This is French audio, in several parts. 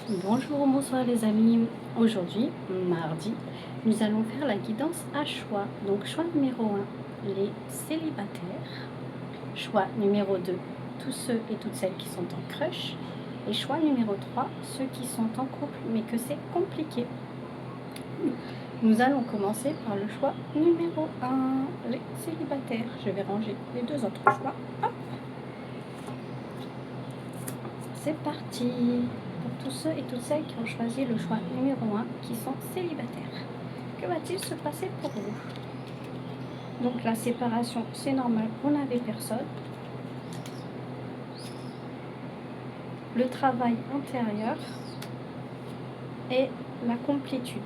Bonjour ou bonsoir les amis. Aujourd'hui, mardi, nous allons faire la guidance à choix. Donc choix numéro 1, les célibataires. Choix numéro 2, tous ceux et toutes celles qui sont en crush. Et choix numéro 3, ceux qui sont en couple mais que c'est compliqué. Nous allons commencer par le choix numéro 1, les célibataires. Je vais ranger les deux autres choix. Hop. C'est parti pour tous ceux et toutes celles qui ont choisi le choix numéro 1, qui sont célibataires. Que va-t-il se passer pour vous? Donc la séparation, c'est normal, vous n'avez personne. Le travail intérieur et la complétude.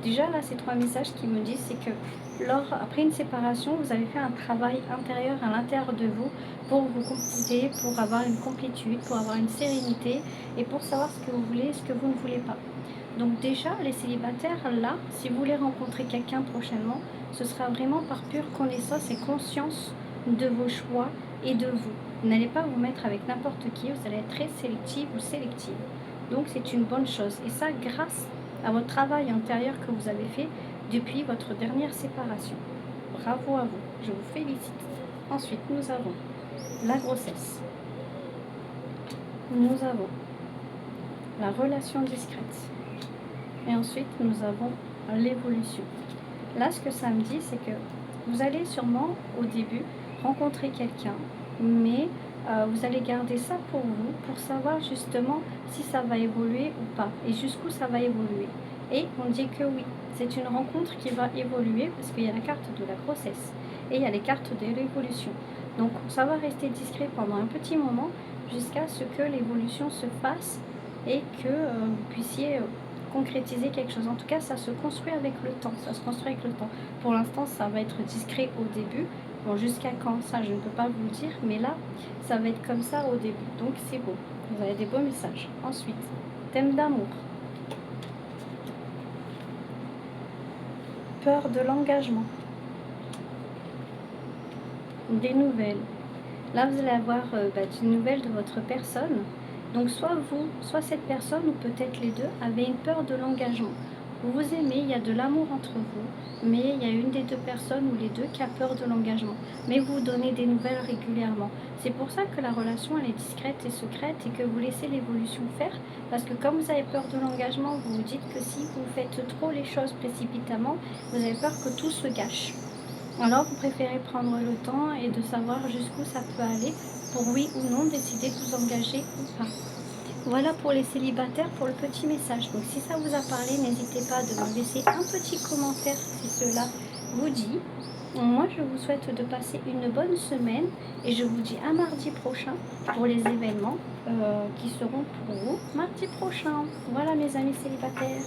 Déjà là, ces trois messages qui me disent, c'est que après une séparation, vous avez fait un travail intérieur à l'intérieur de vous pour vous compléter, pour avoir une complétude, pour avoir une sérénité et pour savoir ce que vous voulez et ce que vous ne voulez pas. Donc déjà, les célibataires, là, si vous voulez rencontrer quelqu'un prochainement, ce sera vraiment par pure connaissance et conscience de vos choix et de vous. Vous n'allez pas vous mettre avec n'importe qui, vous allez être très sélectif ou sélective. Donc c'est une bonne chose. Et ça, grâce à votre travail intérieur que vous avez fait depuis votre dernière séparation. Bravo à vous, je vous félicite. Ensuite, nous avons la grossesse. Nous avons la relation discrète. Et ensuite, nous avons l'évolution. Là, ce que ça me dit, c'est que vous allez sûrement, au début, rencontrer quelqu'un, mais vous allez garder ça pour vous, pour savoir justement si ça va évoluer ou pas, et jusqu'où ça va évoluer. Et on dit que oui, c'est une rencontre qui va évoluer, parce qu'il y a la carte de la grossesse, et il y a les cartes de l'évolution. Donc, ça va rester discret pendant un petit moment, jusqu'à ce que l'évolution se fasse, et que vous puissiez concrétiser quelque chose. En tout cas, ça se construit avec le temps. Ça se construit avec le temps. Pour l'instant, ça va être discret au début. Bon, jusqu'à quand, ça, je ne peux pas vous le dire. Mais là, ça va être comme ça au début. Donc, c'est beau. Vous avez des beaux messages. Ensuite, thème d'amour. Peur de l'engagement. Des nouvelles. Là, vous allez avoir des nouvelles de votre personne. Donc, soit vous, soit cette personne, ou peut-être les deux, avez une peur de l'engagement. Vous vous aimez, il y a de l'amour entre vous, mais il y a une des deux personnes ou les deux qui a peur de l'engagement. Mais vous donnez des nouvelles régulièrement. C'est pour ça que la relation, elle est discrète et secrète et que vous laissez l'évolution faire. Parce que comme vous avez peur de l'engagement, vous vous dites que si vous faites trop les choses précipitamment, vous avez peur que tout se gâche. Alors, vous préférez prendre le temps et de savoir jusqu'où ça peut aller pour oui ou non décider de vous engager ou pas. Voilà pour les célibataires, pour le petit message. Donc si ça vous a parlé, n'hésitez pas de me laisser un petit commentaire si cela vous dit. Moi, je vous souhaite de passer une bonne semaine et je vous dis à mardi prochain pour les événements qui seront pour vous mardi prochain. Voilà mes amis célibataires.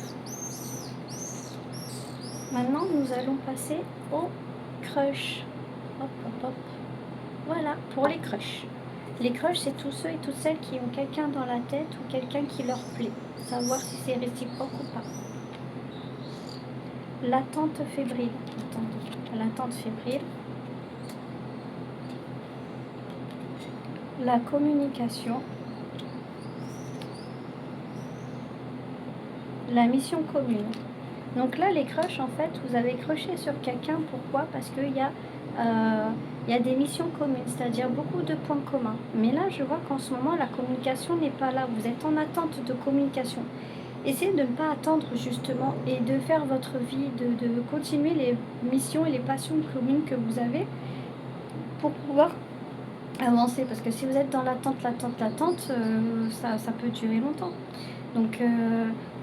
Maintenant, nous allons passer au crush. Hop, hop, hop. Voilà, pour les crushs. Les crushs, c'est tous ceux et toutes celles qui ont quelqu'un dans la tête ou quelqu'un qui leur plaît. Savoir si c'est réciproque ou pas. L'attente fébrile. Attendez. L'attente fébrile. La communication. La mission commune. Donc là, les crushs, en fait, vous avez crushé sur quelqu'un. Pourquoi? Parce qu'il y a des missions communes, c'est-à-dire beaucoup de points communs. Mais là, je vois qu'en ce moment, la communication n'est pas là. Vous êtes en attente de communication. Essayez de ne pas attendre justement et de faire votre vie, de continuer les missions et les passions communes que vous avez pour pouvoir avancer. Parce que si vous êtes dans l'attente, ça peut durer longtemps. Donc,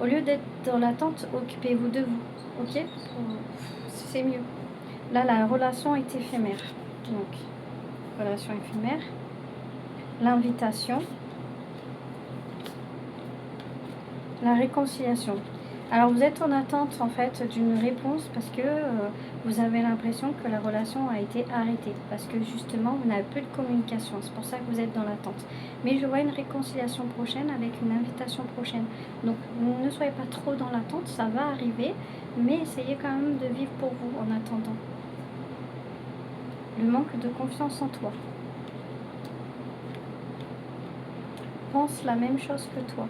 au lieu d'être dans l'attente, occupez-vous de vous. Ok? C'est mieux. Là, la relation est éphémère. Donc, relation éphémère. L'invitation. La réconciliation. Alors, vous êtes en attente, en fait, d'une réponse parce que vous avez l'impression que la relation a été arrêtée. Parce que, justement, vous n'avez plus de communication. C'est pour ça que vous êtes dans l'attente. Mais je vois une réconciliation prochaine avec une invitation prochaine. Donc, ne soyez pas trop dans l'attente. Ça va arriver. Mais essayez quand même de vivre pour vous en attendant. Le manque de confiance en toi. Pense la même chose que toi.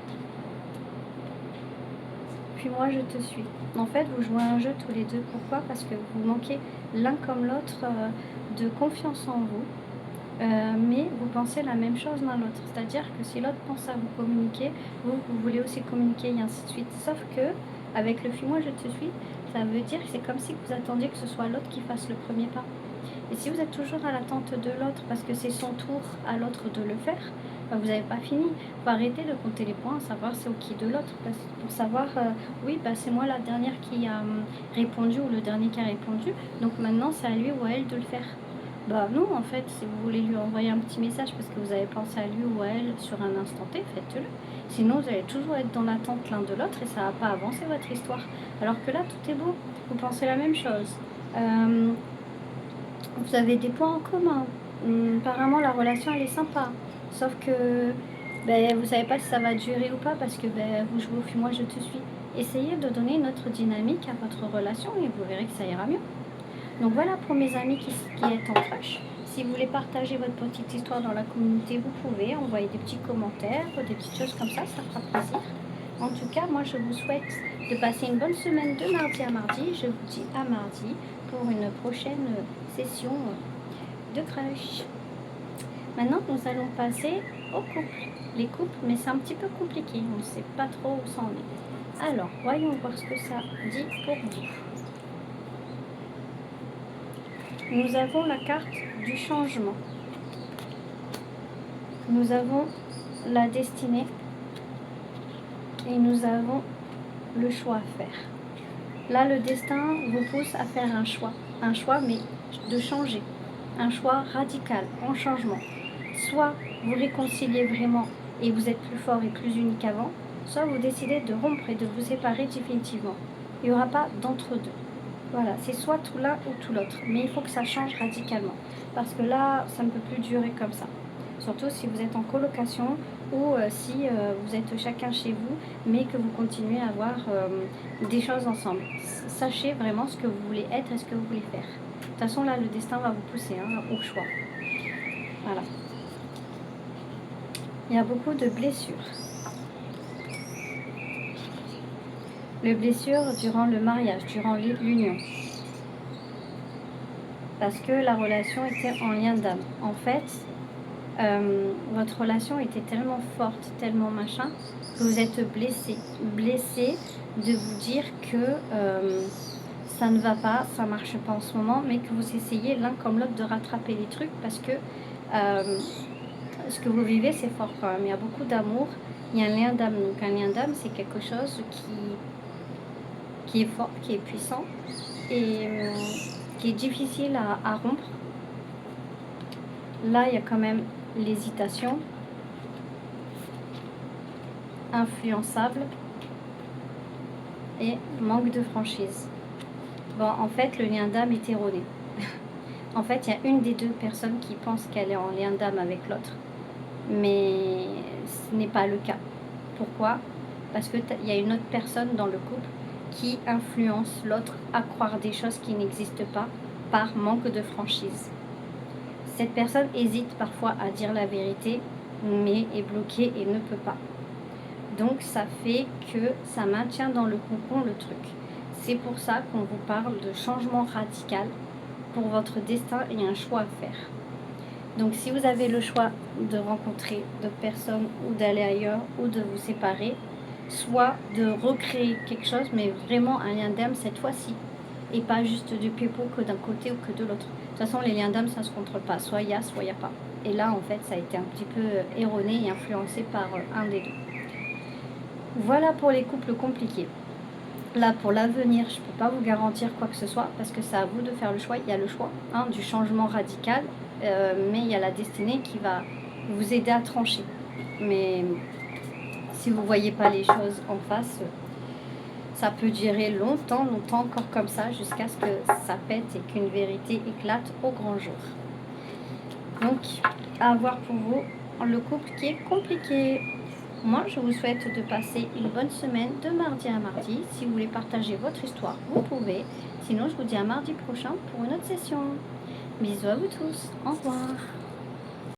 Fuis-moi, je te suis. En fait, vous jouez un jeu tous les deux. Pourquoi? Parce que vous manquez l'un comme l'autre de confiance en vous. Mais vous pensez la même chose l'un l'autre. C'est-à-dire que si l'autre pense à vous communiquer, vous voulez aussi communiquer et ainsi de suite. Sauf que, avec le fuis-moi, je te suis, ça veut dire que c'est comme si vous attendiez que ce soit l'autre qui fasse le premier pas. Et si vous êtes toujours à l'attente de l'autre, parce que c'est son tour à l'autre de le faire, vous n'avez pas fini. Il faut arrêter de compter les points, savoir c'est au qui de l'autre. Pour savoir, oui, c'est moi la dernière qui a répondu ou le dernier qui a répondu. Donc maintenant, c'est à lui ou à elle de le faire. Non, en fait, si vous voulez lui envoyer un petit message parce que vous avez pensé à lui ou à elle sur un instant T, faites-le. Sinon, vous allez toujours être dans l'attente l'un de l'autre et ça ne va pas avancer votre histoire. Alors que là, tout est beau. Vous pensez la même chose. Vous avez des points en commun. Apparemment, la relation, elle est sympa. Sauf que vous ne savez pas si ça va durer ou pas parce que vous jouez au fuis-moi, je te suis. Essayez de donner une autre dynamique à votre relation et vous verrez que ça ira mieux. Donc voilà pour mes amis qui êtes en crush. Si vous voulez partager votre petite histoire dans la communauté, vous pouvez envoyer des petits commentaires, des petites choses comme ça fera plaisir. En tout cas, moi je vous souhaite de passer une bonne semaine de mardi à mardi. Je vous dis à mardi pour une prochaine session de crush. Maintenant, nous allons passer aux couples. Les couples, mais c'est un petit peu compliqué, on ne sait pas trop où ça en est. Alors, voyons voir ce que ça dit pour vous. Nous avons la carte du changement. Nous avons la destinée. Et nous avons le choix à faire. Là, le destin vous pousse à faire un choix. Un choix, mais de changer. Un choix radical, en changement. Soit vous réconciliez vraiment et vous êtes plus fort et plus unis qu'avant, soit vous décidez de rompre et de vous séparer définitivement. Il n'y aura pas d'entre-deux. Voilà, c'est soit tout l'un ou tout l'autre. Mais il faut que ça change radicalement. Parce que là, ça ne peut plus durer comme ça. Surtout si vous êtes en colocation ou si vous êtes chacun chez vous, mais que vous continuez à avoir des choses ensemble. Sachez vraiment ce que vous voulez être et ce que vous voulez faire. De toute façon, là, le destin va vous pousser au choix. Voilà. Il y a beaucoup de blessures. Les blessures durant le mariage, durant l'union. Parce que la relation était en lien d'âme. En fait, votre relation était tellement forte, tellement machin, que vous êtes blessé. Blessé de vous dire que ça ne va pas, ça marche pas en ce moment, mais que vous essayez l'un comme l'autre de rattraper les trucs parce que ce que vous vivez, c'est fort quand même. Il y a beaucoup d'amour, il y a un lien d'âme. Donc un lien d'âme, c'est quelque chose qui est fort, qui est puissant et qui est difficile à rompre. Là, il y a quand même l'hésitation, influençable et manque de franchise. En fait, le lien d'âme est erroné. En fait, il y a une des deux personnes qui pense qu'elle est en lien d'âme avec l'autre. Mais ce n'est pas le cas. Pourquoi? Parce qu'il y a une autre personne dans le couple qui influence l'autre à croire des choses qui n'existent pas par manque de franchise. Cette personne hésite parfois à dire la vérité, mais est bloquée et ne peut pas. Donc ça fait que ça maintient dans le cocon le truc. C'est pour ça qu'on vous parle de changement radical pour votre destin et un choix à faire. Donc si vous avez le choix de rencontrer d'autres personnes ou d'aller ailleurs ou de vous séparer, soit de recréer quelque chose, mais vraiment un lien d'âme cette fois-ci, et pas juste du pipeau que d'un côté ou que de l'autre. De toute façon, les liens d'âme, ça ne se contrôle pas. Soit il y a, soit il n'y a pas. Et là, en fait, ça a été un petit peu erroné et influencé par un des deux. Voilà pour les couples compliqués. Là, pour l'avenir, je ne peux pas vous garantir quoi que ce soit, parce que c'est à vous de faire le choix. Il y a le choix du changement radical, mais il y a la destinée qui va vous aider à trancher. Mais si vous ne voyez pas les choses en face, ça peut durer longtemps encore comme ça, jusqu'à ce que ça pète et qu'une vérité éclate au grand jour. Donc, à voir pour vous le couple qui est compliqué. Moi, je vous souhaite de passer une bonne semaine de mardi à mardi. Si vous voulez partager votre histoire, vous pouvez. Sinon, je vous dis à mardi prochain pour une autre session. Bisous à vous tous. Au revoir.